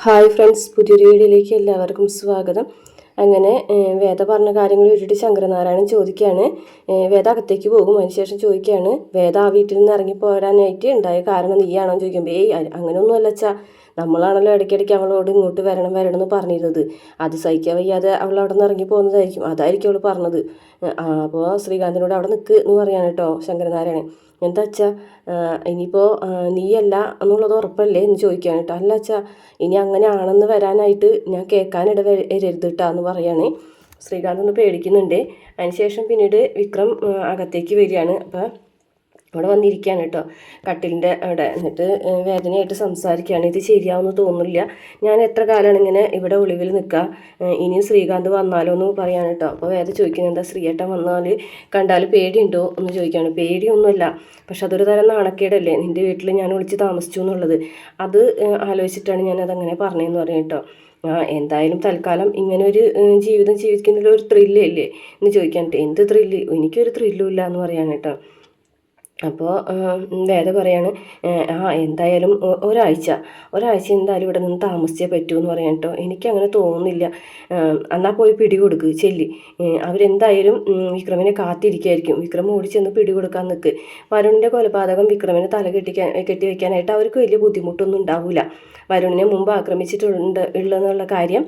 Hi friends, പുതിയൊരു വീഡിയോയിലേക്ക് എല്ലാവർക്കും സ്വാഗതം. അങ്ങനെ വേദ പറഞ്ഞ കാര്യങ്ങൾ കേട്ടിട്ട് ശങ്കരനാരായണൻ ചോദിക്കുകയാണ്. വേദ അകത്തേക്ക് പോകും. അതിനുശേഷം ചോദിക്കുകയാണ്, വേദ ആ വീട്ടിൽ നിന്ന് ഇറങ്ങി പോരാനായിട്ട് ഉണ്ടായ കാരണം നീയാണോ എന്ന് ചോദിക്കുമ്പോൾ അങ്ങനെയൊന്നും അല്ലച്ചാ, നമ്മളാണല്ലോ ഇടയ്ക്കിടയ്ക്ക് അവളോട് ഇങ്ങോട്ട് വരണം എന്ന് പറഞ്ഞിരുന്നത്. അത് സഹിക്കാൻ വയ്യാതെ അവൾ അവിടെ നിന്ന് ഇറങ്ങി അതായിരിക്കും അവൾ പറഞ്ഞത്. അപ്പോൾ ശ്രീകാന്തിനോട് അവിടെ നിൽക്ക് എന്ന് പറയാണ് കേട്ടോ ശങ്കരനാരായണൻ. എന്താ അച്ഛാ, ഇനിയിപ്പോൾ നീയല്ല എന്നുള്ളത് ഉറപ്പല്ലേ എന്ന് ചോദിക്കുകയാണ് കേട്ടോ. അല്ല അച്ഛാ, ഇനി അങ്ങനെ ആണെന്ന് വരാനായിട്ട് ഞാൻ കേൾക്കാനിട വരരുത് കേട്ടോ എന്ന് പറയുകയാണ്. ശ്രീകാന്ത് ഒന്ന് പേടിക്കുന്നുണ്ട്. അതിനുശേഷം പിന്നീട് വിക്രം അകത്തേക്ക് വരികയാണ്. അപ്പോൾ അവിടെ വന്നിരിക്കുകയാണ് കേട്ടോ, കട്ടിലിൻ്റെ അവിടെ. എന്നിട്ട് വേദനയായിട്ട് സംസാരിക്കുകയാണ്. ഇത് ശരിയാവുമെന്ന് തോന്നുന്നില്ല, ഞാൻ എത്ര കാലമാണ് ഇങ്ങനെ ഇവിടെ ഒളിവിൽ നിൽക്കുക, ഇനിയും ശ്രീകാന്ത് വന്നാലോ എന്ന് പറയാണ് കേട്ടോ. അപ്പോൾ വേദ ചോദിക്കുന്നത്, എന്താ ശ്രീയേട്ടൻ വന്നാൽ കണ്ടാൽ പേടിയുണ്ടോ എന്ന് ചോദിക്കുകയാണ്. പേടിയൊന്നുമല്ല, പക്ഷെ അതൊരു തരം നാണക്കേടല്ലേ, നിൻ്റെ വീട്ടിൽ ഞാൻ ഒളിച്ച് താമസിച്ചു എന്നുള്ളത്. അത് ആലോചിച്ചിട്ടാണ് ഞാനതങ്ങനെ പറഞ്ഞതെന്ന് പറയും കേട്ടോ. എന്തായാലും തൽക്കാലം ഇങ്ങനെ ഒരു ജീവിതം ജീവിക്കുന്നതിൽ ഒരു ത്രില്ലല്ലേ എന്ന് ചോദിക്കാനിട്ട്. എന്ത് ത്രില്ല്, എനിക്കൊരു ത്രില്ലും ഇല്ല എന്ന് പറയാൻ കേട്ടോ. അപ്പോൾ വേദ പറയാണ്, എന്തായാലും ഒരാഴ്ച എന്തായാലും ഇവിടെ നിന്ന് താമസിച്ചേ പറ്റൂ എന്ന് പറയാൻ കേട്ടോ. എനിക്കങ്ങനെ തോന്നുന്നില്ല. എന്നാൽ പോയി പിടികൊടുക്ക് ചെല്ലി. അവരെന്തായാലും വിക്രമിനെ കാത്തിരിക്കുകയായിരിക്കും. വിക്രം ഓടിച്ചെന്ന് പിടികൊടുക്കാൻ നിൽക്ക്. വരുണിൻ്റെ കൊലപാതകം വിക്രമിനെ കെട്ടി വയ്ക്കാനായിട്ട് അവർക്ക് വലിയ ബുദ്ധിമുട്ടൊന്നും ഉണ്ടാവില്ല. വരുണിനെ മുമ്പ് ഉള്ളതെന്നുള്ള കാര്യം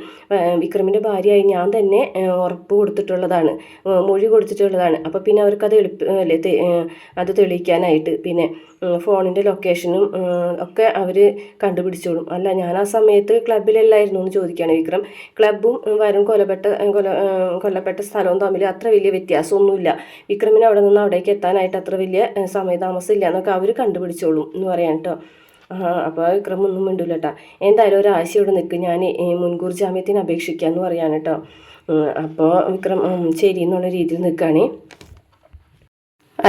വിക്രമിൻ്റെ ഭാര്യയായി ഞാൻ തന്നെ ഉറപ്പ് കൊടുത്തിട്ടുള്ളതാണ്, മൊഴി കൊടുത്തിട്ടുള്ളതാണ്. അപ്പോൾ പിന്നെ അവർക്കത് അത് തെളിയിക്കാനായിട്ട് പിന്നെ ഫോണിൻ്റെ ലൊക്കേഷനും ഒക്കെ അവർ കണ്ടുപിടിച്ചോളും. അല്ല, ഞാൻ ആ സമയത്ത് ക്ലബിലല്ലായിരുന്നു എന്ന് ചോദിക്കുകയാണ് വിക്രം. ക്ലബും വരും കൊല്ലപ്പെട്ട സ്ഥലവും തമ്മിൽ അത്ര വലിയ വ്യത്യാസമൊന്നുമില്ല. വിക്രമിന് അവിടെ നിന്ന് അവിടേക്ക് എത്താനായിട്ട് അത്ര വലിയ സമയതാമസം ഇല്ല എന്നൊക്കെ അവർ കണ്ടുപിടിച്ചോളും എന്ന് പറയാൻ കേട്ടോ. അപ്പോൾ വിക്രം ഒന്നും മിണ്ടില്ല കേട്ടോ. എന്തായാലും ഒരാഴ്ച ഇവിടെ നിൽക്കും, ഞാൻ മുൻകൂർ ജാമ്യത്തിന് അപേക്ഷിക്കാമെന്ന് പറയാൻ കേട്ടോ. അപ്പോൾ വിക്രം ശരി എന്നുള്ള രീതിയിൽ നിൽക്കുകയാണേ.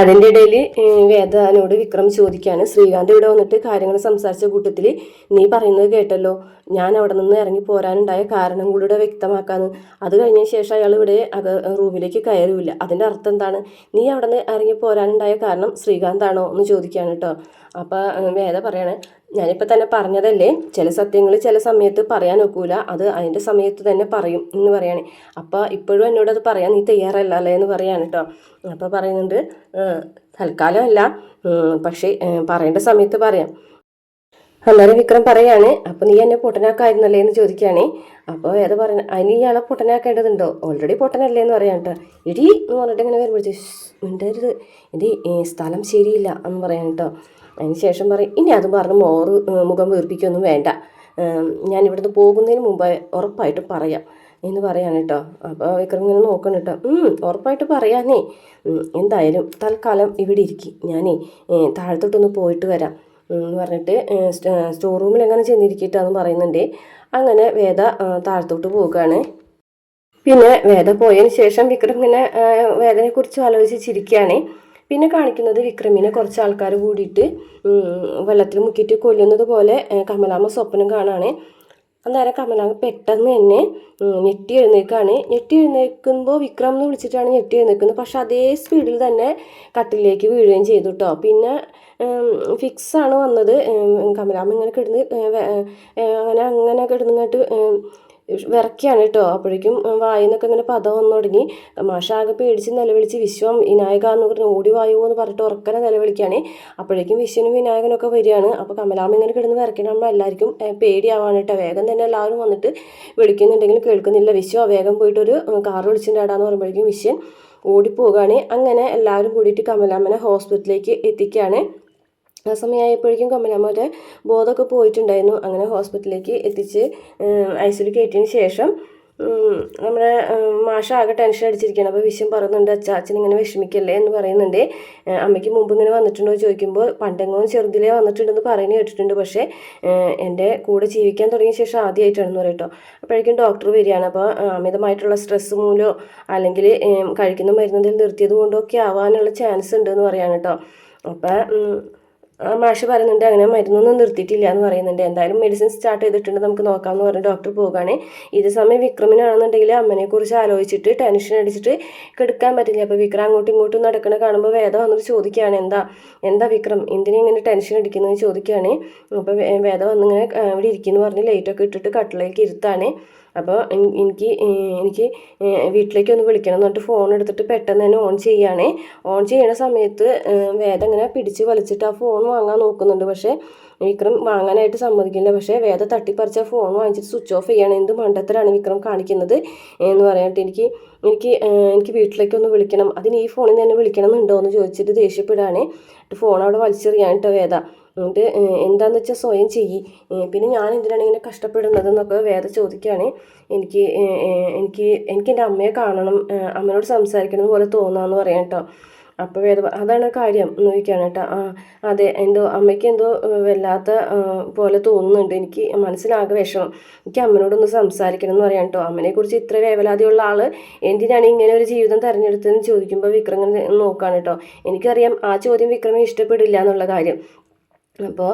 അതിൻ്റെ ഇടയിൽ വേദനോട് വിക്രം ചോദിക്കുകയാണ്, ശ്രീകാന്ത് ഇവിടെ വന്നിട്ട് കാര്യങ്ങൾ സംസാരിച്ച കൂട്ടത്തിൽ നീ പറയുന്നത് കേട്ടല്ലോ, ഞാൻ അവിടെ നിന്ന് ഇറങ്ങി പോരാനുണ്ടായ കാരണം കൂടെ വ്യക്തമാക്കാന്ന്. അത് കഴിഞ്ഞ ശേഷം അയാൾ ഇവിടെ റൂമിലേക്ക് കയറില്ല. അതിൻ്റെ അർത്ഥം എന്താണ്? നീ അവിടെ നിന്ന് ഇറങ്ങി പോരാനുണ്ടായ കാരണം ശ്രീകാന്താണോ എന്ന് ചോദിക്കുകയാണ് കേട്ടോ. അപ്പോൾ വേദ പറയണേ, ഞാനിപ്പോൾ തന്നെ പറഞ്ഞതല്ലേ, ചില സത്യങ്ങൾ ചില സമയത്ത് പറയാൻ ഒക്കൂല, അത് അതിൻ്റെ സമയത്ത് തന്നെ പറയും എന്ന് പറയണേ. അപ്പോൾ ഇപ്പോഴും എന്നോട് അത് പറയാൻ നീ തയ്യാറല്ല അല്ലേ എന്ന് പറയാണ് കേട്ടോ. അപ്പോൾ പറയുന്നുണ്ട്, തൽക്കാലം അല്ല, പക്ഷേ പറയേണ്ട സമയത്ത് പറയാം. അന്നേരം വിക്രം പറയാണ്, അപ്പോൾ നീ എന്നെ പൊട്ടനാക്കായിരുന്നല്ലേ എന്ന് ചോദിക്കുകയാണേ. അപ്പോൾ ഏതാ പറയുന്നത്, അതിന് ഇയാളെ പൊട്ടനാക്കേണ്ടതുണ്ടോ, ഓൾറെഡി പൊട്ടനല്ലേ എന്ന് പറയാൻ കേട്ടോ. ഇടി എന്ന് പറഞ്ഞിട്ട് ഇങ്ങനെ വരുമ്പോഴത്തേക്ക് മിണ്ടരുത്, ഇത് സ്ഥലം ശരിയില്ല എന്ന് പറയാൻ കേട്ടോ. അതിന് ശേഷം പറയും, ഇനി അത് പറഞ്ഞ് മുഖം വീർപ്പിക്കൊന്നും വേണ്ട, ഞാൻ ഇവിടുന്ന് പോകുന്നതിന് മുമ്പ് ഉറപ്പായിട്ട് പറയാം എന്ന് പറയാൻ കേട്ടോ. അപ്പോൾ വിക്രം ഇങ്ങനെ നോക്കണം കേട്ടോ. ഉറപ്പായിട്ട് പറയാനേ, എന്തായാലും തൽക്കാലം ഇവിടെ ഇരിക്കും, ഞാനേ താഴത്തോട്ടൊന്ന് പോയിട്ട് വരാം എന്ന് പറഞ്ഞിട്ട് സ്റ്റോർ റൂമിൽ എങ്ങനെ ചെന്നിരിക്കട്ടാന്ന് പറയുന്നുണ്ട്. അങ്ങനെ വേദ താഴത്തോട്ട് പോവുകയാണ്. പിന്നെ വേദ പോയതിന് ശേഷം വിക്രം ഇങ്ങനെ വേദനയെക്കുറിച്ച് ആലോചിച്ച് ചിരിക്കുകയാണ്. പിന്നെ കാണിക്കുന്നത് വിക്രമിനെ കുറച്ച് ആൾക്കാർ കൂടിയിട്ട് വെള്ളത്തിൽ മുക്കിയിട്ട് കൊല്ലുന്നത് പോലെ കമലാമ്മ സ്വപ്നം കാണാണ്. അന്നേരം കമലാമ്മ പെട്ടെന്ന് തന്നെ ഞെട്ടി എഴുന്നേൽക്കുമ്പോൾ വിക്രം എന്ന് വിളിച്ചിട്ടാണ് ഞെട്ടി എഴുന്നേൽക്കുന്നത്. പക്ഷെ അതേ സ്പീഡിൽ തന്നെ കട്ടിലേക്ക് വീഴുകയും ചെയ്തു കേട്ടോ. പിന്നെ ഫിക്സാണ് വന്നത്. കമലാമ്മ ഇങ്ങനെ കിടന്ന് അങ്ങനെ കിടന്നിട്ട് വിറയ്ക്കാണ് കേട്ടോ. അപ്പോഴേക്കും വായിന്നൊക്കെ ഇങ്ങനെ പദം വന്നു തുടങ്ങി. മാഷ ആകെ പേടിച്ച് നിലവിളിച്ച്, വിശ്വം വിനായക എന്ന് പറഞ്ഞ് ഓടി വായോ എന്ന് പറഞ്ഞിട്ട് ഉറക്കനെ നിലവിളിക്കുകയാണ്. അപ്പോഴേക്കും വിശ്വനും വിനായകനൊക്കെ വരികയാണ്. അപ്പോൾ കമലാമ്മ ഇങ്ങനെ കിടന്ന് വിറയ്ക്കണമ്പോൾ എല്ലാവർക്കും പേടിയാവാണ് കേട്ടോ. വേഗം തന്നെ എല്ലാവരും വന്നിട്ട് വിളിക്കുന്നുണ്ടെങ്കിൽ കേൾക്കുന്നില്ല. വിശ്വ വേഗം പോയിട്ടൊരു കാർ വിളിച്ചിട്ടുണ്ടാടാന്ന് പറയുമ്പോഴേക്കും വിശ്വൻ ഓടിപ്പോവുകയാണ്. അങ്ങനെ എല്ലാവരും കൂടിയിട്ട് കമലാമ്മനെ ഹോസ്പിറ്റലിലേക്ക് എത്തിക്കുകയാണ്. ആ സമയമായപ്പോഴേക്കും കമലാമ്മയുടെ ബോധമൊക്കെ പോയിട്ടുണ്ടായിരുന്നു. അങ്ങനെ ഹോസ്പിറ്റലിലേക്ക് എത്തിച്ച് ഐസിയിൽ കയറ്റിയതിന് ശേഷം നമ്മുടെ മാഷ ആകെ ടെൻഷൻ അടിച്ചിരിക്കുകയാണ്. അപ്പോൾ വിശ്വം പറയുന്നുണ്ട്, അച്ഛൻ ഇങ്ങനെ വിഷമിക്കല്ലേ എന്ന് പറയുന്നുണ്ട്. അമ്മയ്ക്ക് മുമ്പ് ഇങ്ങനെ വന്നിട്ടുണ്ടോ ചോദിക്കുമ്പോൾ പണ്ടെങ്ങോ ചെറുതിലേ വന്നിട്ടുണ്ടെന്ന് പറയുന്നത് കേട്ടിട്ടുണ്ട്, പക്ഷേ എൻ്റെ കൂടെ ജീവിക്കാൻ തുടങ്ങിയ ശേഷം ആദ്യമായിട്ടാണെന്ന് പറയട്ടോ. അപ്പോഴേക്കും ഡോക്ടർ വരികയാണ്. അപ്പോൾ അമിതമായിട്ടുള്ള സ്ട്രെസ് മൂലമോ അല്ലെങ്കിൽ കഴിക്കുന്ന മരുന്നിൽ നിർത്തിയത് കൊണ്ടോ ഒക്കെ ആവാനുള്ള ചാൻസ് ഉണ്ട് എന്ന് പറയാണ് കേട്ടോ. അപ്പം മാഷ് പറയുന്നുണ്ട് അങ്ങനെ മരുന്നൊന്നും നിർത്തിയിട്ടില്ല എന്ന് പറയുന്നുണ്ട്. എന്തായാലും മെഡിസിൻ സ്റ്റാർട്ട് ചെയ്തിട്ടുണ്ട്, നമുക്ക് നോക്കാമെന്ന് പറഞ്ഞ് ഡോക്ടർ പോകുകയാണ്. ഇത് സമയം വിക്രമിനാണെന്നുണ്ടെങ്കിൽ അമ്മനെക്കുറിച്ച് ആലോചിച്ചിട്ട് ടെൻഷൻ അടിച്ചിട്ട് കിടക്കാൻ പറ്റില്ല. അപ്പോൾ വിക്രം അങ്ങോട്ടും ഇങ്ങോട്ടും നടക്കണ കാണുമ്പോൾ വേദ വന്നിട്ട് ചോദിക്കുകയാണ്, എന്താ വിക്രം എന്തിനാ ഇങ്ങനെ ടെൻഷൻ അടിക്കുന്നത് ചോദിക്കുകയാണ്. അപ്പോൾ വേദ വന്നിങ്ങനെ ഇവിടെ ഇരിക്കുന്നു പറഞ്ഞ് ലൈറ്റൊക്കെ ഇട്ടിട്ട് കട്ടിലേക്ക് ഇരുത്താണ്. അപ്പോൾ എനിക്ക് വീട്ടിലേക്ക് ഒന്ന് വിളിക്കണം എന്ന് പറഞ്ഞിട്ട് ഫോൺ എടുത്തിട്ട് പെട്ടെന്ന് തന്നെ ഓൺ ചെയ്യുകയാണ്. ഓൺ ചെയ്യുന്ന സമയത്ത് വേദ ഇങ്ങനെ പിടിച്ച് വലിച്ചിട്ട് ആ ഫോൺ വാങ്ങാൻ നോക്കുന്നുണ്ട്. പക്ഷേ വിക്രം വാങ്ങാനായിട്ട് സമ്മതിക്കില്ല. പക്ഷേ വേദ തട്ടിപ്പറിച്ച ഫോൺ വാങ്ങിച്ചിട്ട് സ്വിച്ച് ഓഫ് ചെയ്യാണ്. എന്ത് മണ്ടത്തരാണ് വിക്രം കാണിക്കുന്നത് എന്ന് പറയാനായിട്ട് എനിക്ക് വീട്ടിലേക്കൊന്ന് വിളിക്കണം, അതിന് ഈ ഫോണിൽ തന്നെ വിളിക്കണം എന്നുണ്ടോ എന്ന് ചോദിച്ചിട്ട് ദേഷ്യപ്പെടുകയാണ്. ഫോൺ അവിടെ വലിച്ചെറിയാനിട്ടോ വേദ. എന്നിട്ട് എന്താണെന്ന് വെച്ചാൽ സ്വയം ചെയ്യി, പിന്നെ ഞാൻ എന്തിനാണ് ഇങ്ങനെ കഷ്ടപ്പെടുന്നത് എന്നൊക്കെ വേദ ചോദിക്കുകയാണ്. എനിക്ക് എൻ്റെ അമ്മയെ കാണണം, അമ്മയോട് സംസാരിക്കണം പോലെ തോന്നാമെന്ന് പറയാം കേട്ടോ. അപ്പോൾ വേദ അതാണ് കാര്യം എന്ന് ചോദിക്കുകയാണ് കേട്ടോ. അതെ, അമ്മയ്ക്ക് എന്തോ വല്ലാത്ത പോലെ തോന്നുന്നുണ്ട്, എനിക്ക് മനസ്സിലാകെ വിഷമം, എനിക്ക് അമ്മനോടൊന്ന് സംസാരിക്കണം എന്ന് പറയാം കേട്ടോ. അമ്മനെക്കുറിച്ച് ഇത്ര വേവലാതിയുള്ള ആൾ എന്തിനാണ് ഇങ്ങനെ ഒരു ജീവിതം തിരഞ്ഞെടുത്തതെന്ന് ചോദിക്കുമ്പോൾ വിക്രം നോക്കുകയാണ് കേട്ടോ. എനിക്കറിയാം ആ ചോദ്യം വിക്രമെ ഇഷ്ടപ്പെടില്ല എന്നുള്ള കാര്യം. അപ്പോൾ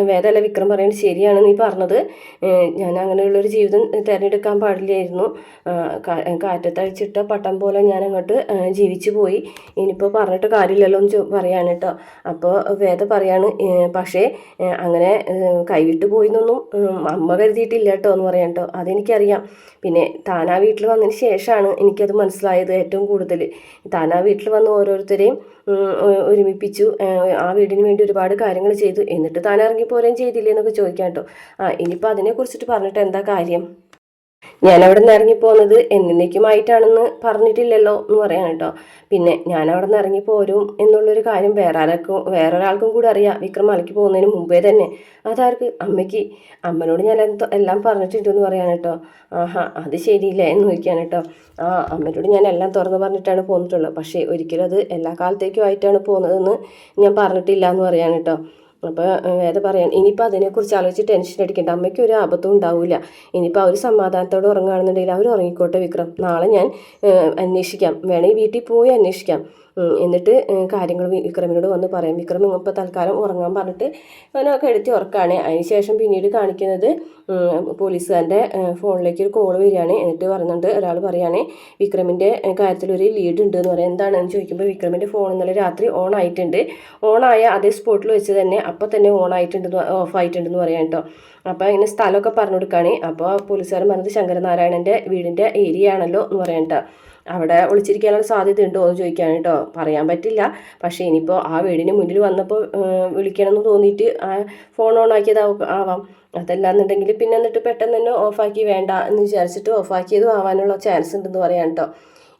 വേദമല്ല വിക്രം പറയുന്നത് ശരിയാണ് നീ പറഞ്ഞത്, ഞാൻ അങ്ങനെയുള്ളൊരു ജീവിതം തിരഞ്ഞെടുക്കാൻ പാടില്ലായിരുന്നു, കാറ്റത്തഴിച്ചിട്ട പട്ടം പോലെ ഞാൻ അങ്ങോട്ട് ജീവിച്ചു പോയി, ഇനിയിപ്പോൾ പറഞ്ഞിട്ട് കാര്യമില്ലല്ലോ എന്ന് പറയാണ് കേട്ടോ. അപ്പോൾ വേദ പറയാണ്, പക്ഷേ അങ്ങനെ കൈവിട്ട് പോയിന്നൊന്നും അമ്മ കരുതിയിട്ടില്ല കേട്ടോ എന്ന് പറയാം കേട്ടോ. അതെനിക്കറിയാം, പിന്നെ താനാ വീട്ടിൽ വന്നതിന് ശേഷമാണ് എനിക്കത് മനസ്സിലായത്. ഏറ്റവും കൂടുതൽ താനാ വീട്ടിൽ വന്ന് ഓരോരുത്തരെയും ഒരുമിപ്പിച്ചു, ആ വീടിന് വേണ്ടി ഒരുപാട് കാര്യങ്ങൾ ചെയ്തു, എന്നിട്ട് താൻ ഇറങ്ങിപ്പോരുകയും ചെയ്തില്ലേ എന്നൊക്കെ ചോദിക്കാം കേട്ടോ. ഇനിയിപ്പോൾ അതിനെക്കുറിച്ചിട്ട് പറഞ്ഞിട്ട് എന്താ കാര്യം, ഞാൻ അവിടെ നിന്ന് ഇറങ്ങിപ്പോകുന്നത് എന്നേക്കുമായിട്ടാണെന്ന് പറഞ്ഞിട്ടില്ലല്ലോ എന്ന് പറയാൻ കേട്ടോ. പിന്നെ ഞാൻ അവിടെ നിന്ന് ഇറങ്ങിപ്പോരും എന്നുള്ളൊരു കാര്യം വേറൊരാൾക്കും കൂടി അറിയാം, വിക്രം മലയ്ക്ക് പോകുന്നതിന് മുമ്പേ തന്നെ. അതാർക്ക്? അമ്മയ്ക്ക്. അമ്മനോട് ഞാൻ എല്ലാം പറഞ്ഞിട്ടുണ്ടെന്ന് പറയാൻ കേട്ടോ. ആഹാ, അത് ശരിയില്ല എന്ന് ചോദിക്കാൻ കേട്ടോ. അമ്മയോട് ഞാൻ എല്ലാം തുറന്ന് പറഞ്ഞിട്ടാണ് പോന്നിട്ടുള്ളത്, പക്ഷേ ഒരിക്കലും അത് എല്ലാ കാലത്തേക്കും ആയിട്ടാണ് പോകുന്നതെന്ന് ഞാൻ പറഞ്ഞിട്ടില്ല എന്ന് പറയാൻ കേട്ടോ. അപ്പോൾ വേദ പറയാൻ, ഇനിയിപ്പോൾ അതിനെക്കുറിച്ച് ആലോചിച്ച് ടെൻഷൻ അടിക്കേണ്ട, അമ്മയ്ക്ക് ഒരു ആപത്തും ഉണ്ടാവില്ല, ഇനിയിപ്പോൾ അവർ സമാധാനത്തോടെ ഉറങ്ങുകയാണെന്നുണ്ടെങ്കിൽ അവർ ഉറങ്ങിക്കോട്ടെ വിക്രം, നാളെ ഞാൻ അന്വേഷിക്കാം, വേണമെങ്കിൽ വീട്ടിൽ പോയി അന്വേഷിക്കാം, എന്നിട്ട് കാര്യങ്ങൾ വിക്രമിനോട് വന്ന് പറയാം. വിക്രം ഇപ്പോൾ തൽക്കാലം ഉറങ്ങാൻ പറഞ്ഞിട്ട് അവനൊക്കെ എടുത്തി ഉറക്കാണ്. അതിനുശേഷം പിന്നീട് കാണിക്കുന്നത് പോലീസുകാരൻ്റെ ഫോണിലേക്ക് ഒരു കോൾ വരികയാണ്. എന്നിട്ട് പറയുന്നുണ്ട്, ഒരാൾ പറയുകയാണ് വിക്രമിൻ്റെ കാര്യത്തിൽ ഒരു ലീഡ് ഉണ്ട് എന്ന് പറയാം. എന്താണെന്ന് ചോദിക്കുമ്പോൾ വിക്രമിൻ്റെ ഫോൺ ഇന്നലെ രാത്രി ഓൺ ആയിട്ടുണ്ട്, ഓണായ അതേ സ്പോട്ടിൽ വെച്ച് തന്നെ അപ്പോൾ തന്നെ ഓൺ ആയിട്ടുണ്ട്, ഓഫ് ആയിട്ടുണ്ടെന്ന് പറയാം കേട്ടോ. അപ്പോൾ ഇങ്ങനെ സ്ഥലമൊക്കെ പറഞ്ഞു കൊടുക്കുകയാണ്. അപ്പോൾ പോലീസുകാരൻ പറഞ്ഞത് ശങ്കരനാരായണൻ്റെ വീടിൻ്റെ ഏരിയ ആണല്ലോ എന്ന് പറയാം കേട്ടോ. അവിടെ ഒളിച്ചിരിക്കാനുള്ള സാധ്യത ഉണ്ടോ എന്ന് ചോദിക്കാൻ കേട്ടോ. പറയാൻ പറ്റില്ല, പക്ഷേ ഇനിയിപ്പോൾ ആ വീടിന് മുന്നിൽ വന്നപ്പോൾ വിളിക്കണമെന്ന് തോന്നിയിട്ട് ആ ഫോൺ ഓൺ ആക്കിയത് ആവാം, അതല്ലാന്നുണ്ടെങ്കിൽ പിന്നെ എന്നിട്ട് പെട്ടെന്ന് തന്നെ ഓഫാക്കി വേണ്ട എന്ന് വിചാരിച്ചിട്ട് ഓഫാക്കിയതും ആവാനുള്ള ചാൻസ് ഉണ്ടെന്ന് പറയാം കേട്ടോ.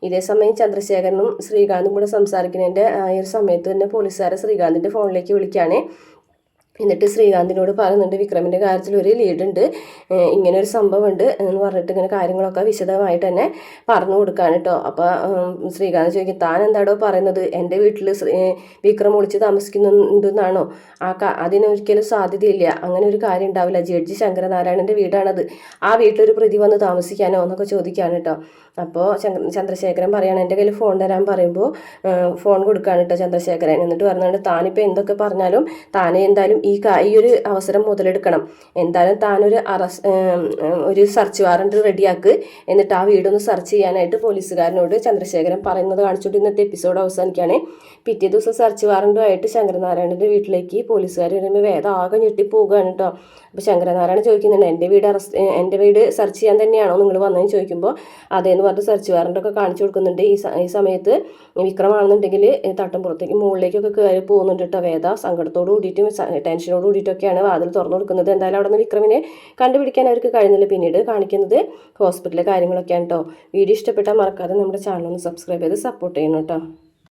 ഇതേ സമയം ചന്ദ്രശേഖരനും ശ്രീകാന്തും കൂടെ സംസാരിക്കുന്നതിൻ്റെ ഈ ഒരു സമയത്ത് തന്നെ പോലീസുകാരെ ശ്രീകാന്തിൻ്റെ ഫോണിലേക്ക് വിളിക്കുകയാണ്. എന്നിട്ട് ശ്രീകാന്തിനോട് പറയുന്നുണ്ട്, വിക്രമിൻ്റെ കാര്യത്തിൽ ഒരു ലീഡുണ്ട്, ഇങ്ങനെ ഒരു സംഭവം ഉണ്ട് എന്ന് പറഞ്ഞിട്ട് ഇങ്ങനെ കാര്യങ്ങളൊക്കെ വിശദമായിട്ട് തന്നെ പറഞ്ഞു കൊടുക്കാൻ കേട്ടോ. അപ്പോൾ ശ്രീകാന്ത് ചോദിക്കും, താൻ എന്താടോ പറയുന്നത്, എൻ്റെ വീട്ടിൽ വിക്രം ഒളിച്ച് താമസിക്കുന്നുണ്ടെന്നാണോ? അതിനൊരിക്കലും സാധ്യതയില്ല, അങ്ങനെ ഒരു കാര്യം ഉണ്ടാവില്ല, ജഡ്ജി ശങ്കരനാരായണൻ്റെ വീടാണത്, ആ വീട്ടിലൊരു പ്രതി വന്ന് താമസിക്കാനോ എന്നൊക്കെ ചോദിക്കുകയാണ് കേട്ടോ. അപ്പോൾ ചന്ദ്രശേഖരൻ പറയുകയാണ്, എൻ്റെ കയ്യിൽ ഫോൺ തരാൻ പറയുമ്പോൾ ഫോൺ കൊടുക്കുകയാണ് കേട്ടോ ചന്ദ്രശേഖരൻ. എന്നിട്ട് പറഞ്ഞുകൊണ്ട്, താനിപ്പോൾ എന്തൊക്കെ പറഞ്ഞാലും താനെ എന്തായാലും ഈ ഒരു അവസരം മുതലെടുക്കണം, എന്തായാലും താനൊരു ഒരു സെർച്ച് വാറണ്ട് റെഡിയാക്ക്, എന്നിട്ട് ആ വീടൊന്ന് സെർച്ച് ചെയ്യാനായിട്ട് പോലീസുകാരനോട് ചന്ദ്രശേഖരൻ പറയുന്നത് കാണിച്ചുകൊണ്ട് ഇന്നത്തെ എപ്പിസോഡ് അവസാനിക്കുകയാണ്. പിറ്റേ ദിവസം സെർച്ച് വാറണ്ടുമായിട്ട് ശങ്കരനാരായണൻ്റെ വീട്ടിലേക്ക് പോലീസുകാർ വരുമ്പോൾ വേദ ആകെ ഞെട്ടിപ്പോവുകയാണ് കേട്ടോ. അപ്പോൾ ശങ്കരനാരായണൻ ചോദിക്കുന്നുണ്ട്, എൻ്റെ വീട് സെർച്ച് ചെയ്യാൻ തന്നെയാണോ നിങ്ങൾ വന്നതെന്ന് ചോദിക്കുമ്പോൾ അതേന്ന് പറഞ്ഞിട്ട് സെർച്ച് വാറണ്ടൊക്കെ കാണിച്ചു കൊടുക്കുന്നുണ്ട്. ഈ സമയത്ത് വിക്രമാണെന്നുണ്ടെങ്കിൽ തട്ടം പുറത്തേക്ക് മുകളിലേക്കൊക്കെ കയറി പോകുന്നുണ്ട് കേട്ടോ. വേദ സങ്കടത്തോട് കൂടിയിട്ടും ടെൻഷനോട് കൂടിയിട്ടൊക്കെയാണ് വാതിൽ തുറന്നു കൊടുക്കുന്നത്. എന്തായാലും അവിടെ നിന്ന് വിക്രമിനെ കണ്ടുപിടിക്കാൻ അവർക്ക് കഴിയുന്നില്ല. പിന്നീട് കാണിക്കുന്നത് ഹോസ്പിറ്റലിലെ കാര്യങ്ങളൊക്കെയാണ് കേട്ടോ. വീഡിയോ ഇഷ്ടപ്പെട്ടാൽ മറക്കാതെ നമ്മുടെ ചാനൽ ഒന്ന് സബ്സ്ക്രൈബ് ചെയ്ത് സപ്പോർട്ട് ചെയ്യണം കേട്ടോ.